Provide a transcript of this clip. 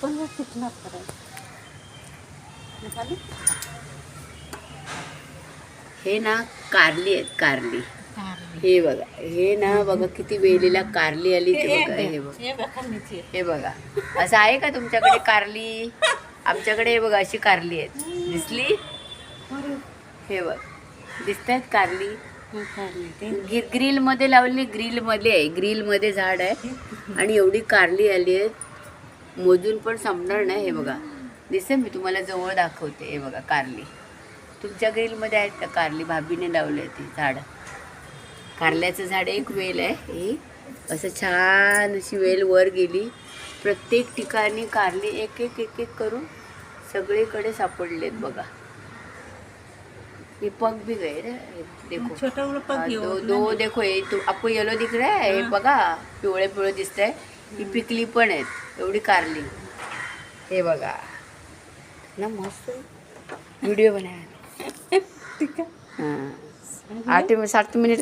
पण वो कितना फरक निकाली हे ना कारली आहेत, कारली. हे बघा, हे ना बघा किती वेलीला कारली आली ते बघा. हे बघा, ये बघा नीचे हे बघा. असं आहे का तुमच्याकडे कारली? आमच्याकडे हे बघा अशी कारली आहेत. दिसली? हे बघ, दिसत आहेत कारली. ग्रिल मध्ये लावली, ग्रिल मध्ये आहे, ग्रिल मध्ये झाड आहे आणि एवढी कारली आली आहेत, मोजून पण संपणार नाही. हे बघा दिसेल, मी तुम्हाला जवळ दाखवते. हे बघा कारली. तुमच्या ग्रिलमध्ये आहेत का कारली? भाभीने लावले ते झाड. कारल्याचं झाड एक वेल आहे, हे असं छान अशी वेल वर गेली. प्रत्येक ठिकाणी कारली एक एक एक एक करून सगळीकडे सापडलेत बघा. ये पग भी गए रे, देखो छोटा वाला पग ही दो दो देखो. ये तो आपको येलो दिख रहा है, हे बघा पिवळे पिवळे दिसतंय. ही पिकली पण आहेत एवढी कारली. हे बघा ना, मस्त व्हिडिओ बनाया. ठीक है. हां 8 7 मिनिट